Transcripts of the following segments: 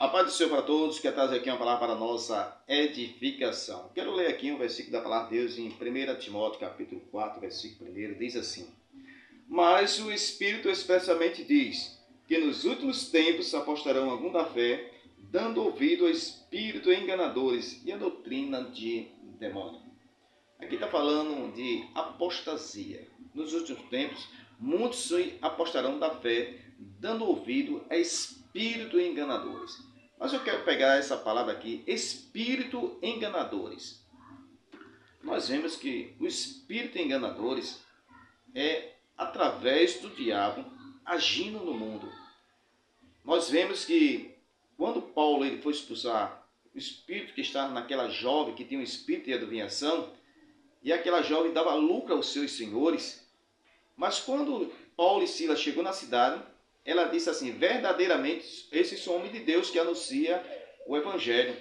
A paz do Senhor para todos, quero trazer aqui uma palavra para a nossa edificação. Quero ler aqui um versículo da palavra de Deus em 1 Timóteo, capítulo 4, versículo 1, diz assim: Mas o Espírito expressamente diz que nos últimos tempos apostarão algum da fé, dando ouvido a espíritos enganadores e a doutrina de demônio. Aqui está falando de apostasia. Nos últimos tempos, muitos apostarão da fé, dando ouvido a espíritos enganadores. Mas eu quero pegar essa palavra aqui, espírito enganadores. Nós vemos que o espírito enganadores é através do diabo agindo no mundo. Nós vemos que quando Paulo ele foi expulsar o espírito que estava naquela jovem que tinha um espírito de adivinhação, e aquela jovem dava lucro aos seus senhores, mas quando Paulo e Silas chegou na cidade, ela disse assim: verdadeiramente, esses são homens de Deus que anuncia o Evangelho.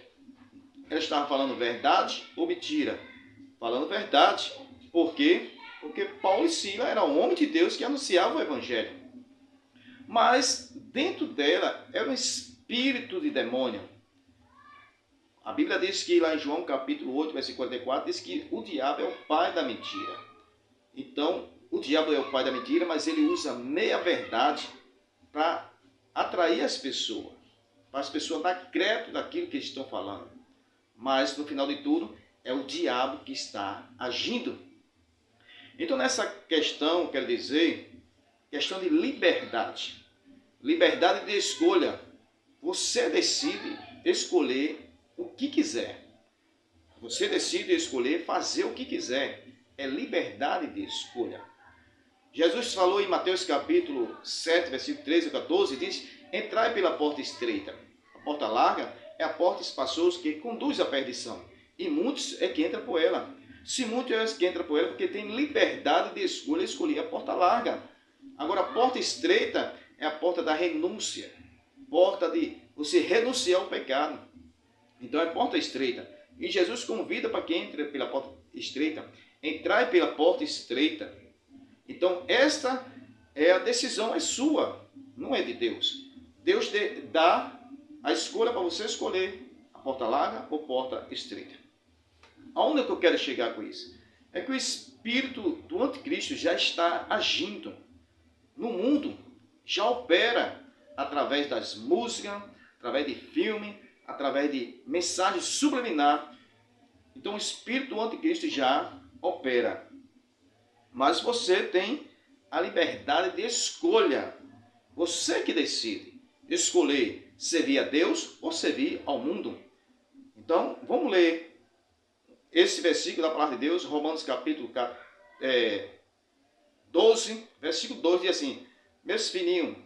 Ela estava falando verdade ou mentira? Falando verdade. Por quê? Porque Paulo e Silas eram homens de Deus que anunciavam o Evangelho. Mas dentro dela era um espírito de demônio. A Bíblia diz que lá em João capítulo 8, versículo 44, diz que o diabo é o pai da mentira. Então, o diabo é o pai da mentira, mas ele usa meia-verdade para atrair as pessoas, para as pessoas dar crédito daquilo que estão falando. Mas, no final de tudo, é o diabo que está agindo. Então, nessa questão, quero dizer, questão de liberdade. Liberdade de escolha. Você decide escolher o que quiser. Você decide escolher fazer o que quiser. É liberdade de escolha. Jesus falou em Mateus capítulo 7, versículo 13 e 14, diz: entrai pela porta estreita. A porta larga é a porta espaçosa que conduz à perdição. E muitos é que entram por ela. Se muitos é que entram por ela, porque tem liberdade de escolha, escolher a porta larga. Agora, a porta estreita é a porta da renúncia. Porta de você renunciar ao pecado. Então, é porta estreita. E Jesus convida para quem entra pela porta estreita. Entrai pela porta estreita. Então, esta é a decisão, é sua, não é de Deus. Deus dá a escolha para você escolher a porta larga ou porta estreita. Aonde eu quero chegar com isso? É que o espírito do anticristo já está agindo no mundo, já opera através das músicas, através de filme, através de mensagem subliminar. Então, o espírito do anticristo já opera. Mas você tem a liberdade de escolha. Você que decide escolher servir a Deus ou servir ao mundo. Então, vamos ler esse versículo da palavra de Deus, Romanos capítulo 12, versículo 2, diz assim: meus filhinhos,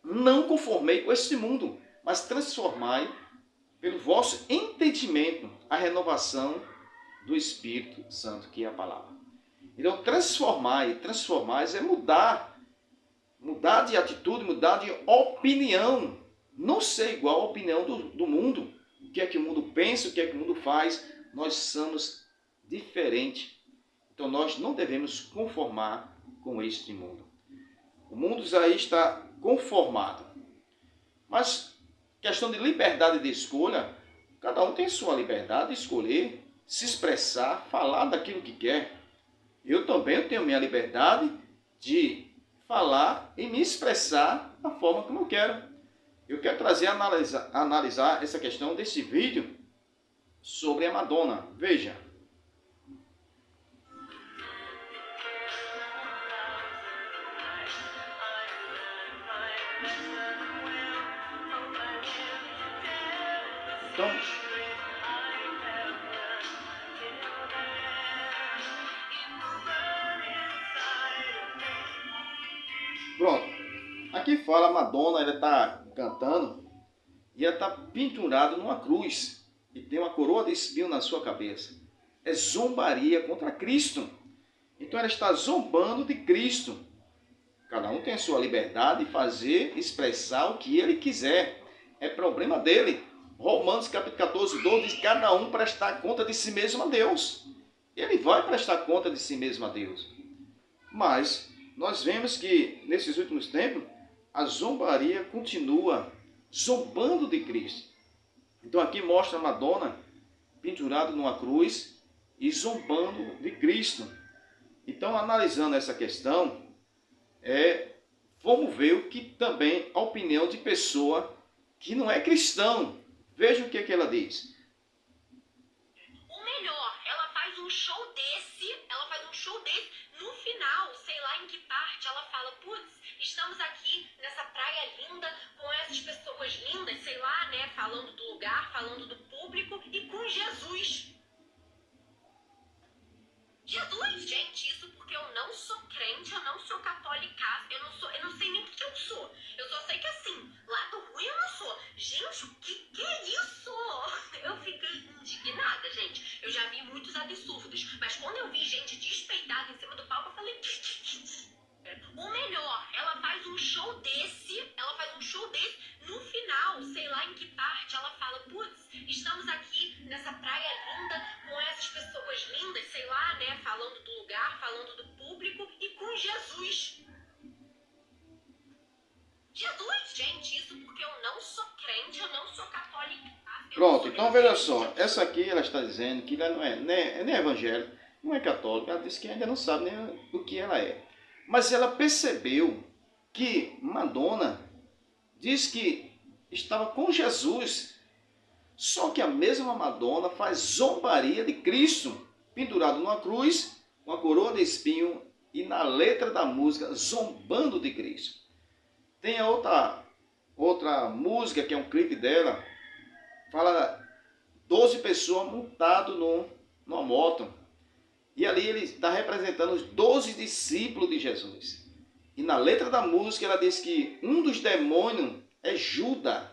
não conformei com este mundo, mas transformai pelo vosso entendimento a renovação do Espírito Santo, que é a palavra. Então, transformar é mudar de atitude, mudar de opinião. Não ser igual à opinião do mundo. O que é que o mundo pensa, o que é que o mundo faz. Nós somos diferentes. Então, nós não devemos conformar com este mundo. O mundo aí está conformado. Mas, questão de liberdade de escolha, cada um tem sua liberdade de escolher, se expressar, falar daquilo que quer. Eu também tenho minha liberdade de falar e me expressar da forma como eu quero. Eu quero trazer analisar essa questão desse vídeo sobre a Madonna. Veja. Então, pronto. Aqui fala a Madonna, ela está cantando e ela está pendurada numa cruz e tem uma coroa de espinho na sua cabeça. É zombaria contra Cristo. Então ela está zombando de Cristo. Cada um tem a sua liberdade de fazer, expressar o que ele quiser. É problema dele. Romanos capítulo 14, 12 diz: cada um prestar conta de si mesmo a Deus. Ele vai prestar conta de si mesmo a Deus. Mas nós vemos que nesses últimos tempos a zombaria continua zombando de Cristo. Então aqui mostra Madonna pendurada numa cruz e zombando de Cristo. Então, analisando essa questão, vamos ver o que também a opinião de pessoa que não é cristão. Veja o que ela diz. O melhor, ela faz um show desse, no final, sei lá em que parte, ela fala, putz, estamos aqui nessa praia linda, com essas pessoas lindas, sei lá, né, falando do lugar, falando do público, e com Jesus. Jesus, gente, isso porque eu não sou crente, eu não sou católica, eu não sei nem o que eu sou. Eu só sei que assim, lado ruim eu não sou. Gente, o que é isso? Eu fiquei indignada, gente. Eu já vi muitos absurdos, mas quando eu vi gente despeitada em cima do palco, eu falei... O melhor, ela faz um show desse, no final, sei lá em que parte, ela fala, putz, estamos aqui nessa praia linda, com essas pessoas lindas, sei lá, né, falando do lugar, falando do público, e com Jesus. Jesus, gente, isso porque eu não sou crente, eu não sou católica. Pronto, então veja só, essa aqui ela está dizendo que ela não é nem evangélica, não é católica, ela disse que ainda não sabe nem o que ela é. Mas ela percebeu que Madonna diz que estava com Jesus, só que a mesma Madonna faz zombaria de Cristo, pendurado numa cruz, com a coroa de espinho e na letra da música zombando de Cristo. Tem a outra música que é um clipe dela, fala 12 pessoas montadas numa moto. E ali ele está representando os 12 discípulos de Jesus. E na letra da música ela diz que um dos demônios é Judas.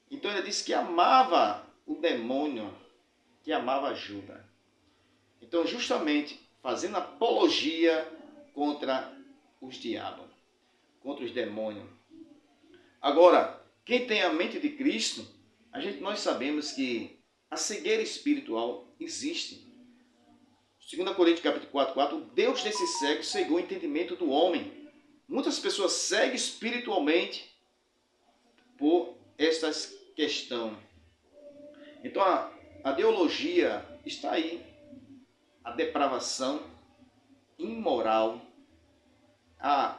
Então ele diz que amava o demônio, que amava Judas. Então justamente fazendo apologia contra os diabos, contra os demônios. Agora, quem tem a mente de Cristo, nós sabemos que a cegueira espiritual existe. 2 Coríntios capítulo 4, Deus desse cego cegou o entendimento do homem. Muitas pessoas cegam espiritualmente por estas questões. Então a ideologia está aí. A depravação imoral, a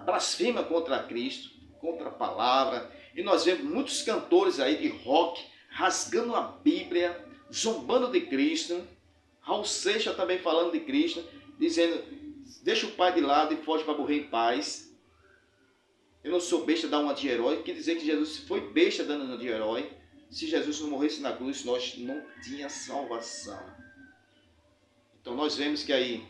blasfêmia contra Cristo, contra a palavra. E nós vemos muitos cantores aí de rock rasgando a Bíblia, zombando de Cristo. Raul Seixas também falando de Cristo, dizendo, deixa o pai de lado e foge para morrer em paz. Eu não sou besta dar uma de herói. Quer dizer que Jesus foi besta dando uma de herói. Se Jesus não morresse na cruz, nós não tínhamos salvação. Então nós vemos que aí,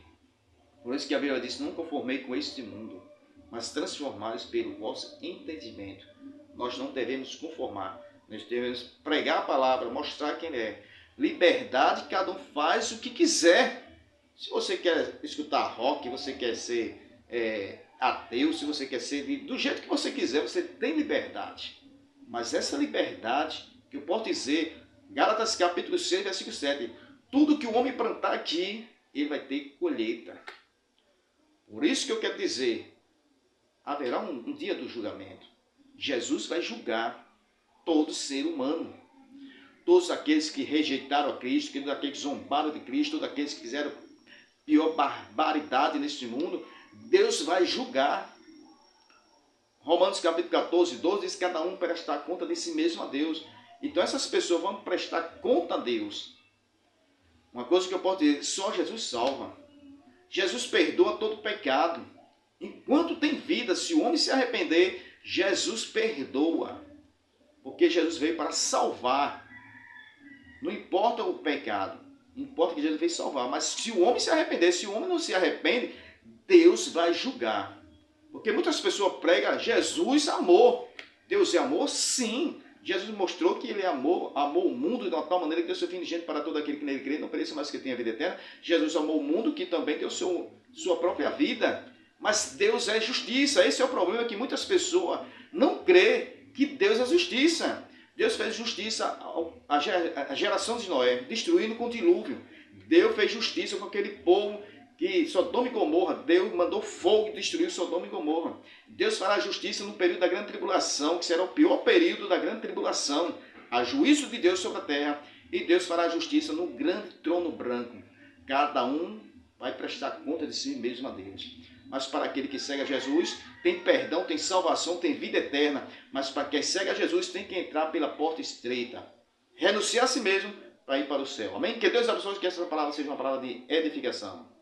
por isso que a Bíblia diz, não conformei com este mundo, mas transformados pelo vosso entendimento. Nós não devemos conformar, nós devemos pregar a palavra, mostrar quem é. Liberdade, cada um faz o que quiser. Se você quer escutar rock, você quer ser ateu, se você quer ser do jeito que você quiser, você tem liberdade. Mas essa liberdade, que eu posso dizer, Gálatas capítulo 6, versículo 7, tudo que o homem plantar aqui, ele vai ter colheita. Por isso que eu quero dizer, haverá um dia do julgamento. Jesus vai julgar todo ser humano. Todos aqueles que rejeitaram a Cristo, todos aqueles que zombaram de Cristo, todos aqueles que fizeram pior barbaridade neste mundo, Deus vai julgar. Romanos capítulo 14, 12 diz que cada um prestar conta de si mesmo a Deus. Então essas pessoas vão prestar conta a Deus. Uma coisa que eu posso dizer, só Jesus salva. Jesus perdoa todo pecado. Enquanto tem vida, se o homem se arrepender, Jesus perdoa. Porque Jesus veio para salvar. Não importa o pecado, importa que Jesus veio salvar. Mas se o homem se arrepender, se o homem não se arrepende, Deus vai julgar. Porque muitas pessoas pregam, Jesus amor. Deus é amor? Sim. Jesus mostrou que ele amou o mundo de uma tal maneira que deu seu filho de gente para todo aquele que nele crê, não pereça, mas que tenha vida eterna. Jesus amou o mundo que também deu sua própria vida. Mas Deus é justiça. Esse é o problema, que muitas pessoas não crê que Deus é justiça. Deus fez justiça à geração de Noé, destruindo com o dilúvio. Deus fez justiça com aquele povo que Sodoma e Gomorra, Deus mandou fogo e destruiu Sodoma e Gomorra. Deus fará justiça no período da grande tribulação, que será o pior período da grande tribulação. Há juízo de Deus sobre a terra e Deus fará justiça no grande trono branco. Cada um vai prestar conta de si mesmo a Deus. Mas para aquele que segue a Jesus, tem perdão, tem salvação, tem vida eterna. Mas para quem segue a Jesus, tem que entrar pela porta estreita. Renunciar a si mesmo para ir para o céu. Amém? Que Deus abençoe, que essa palavra seja uma palavra de edificação.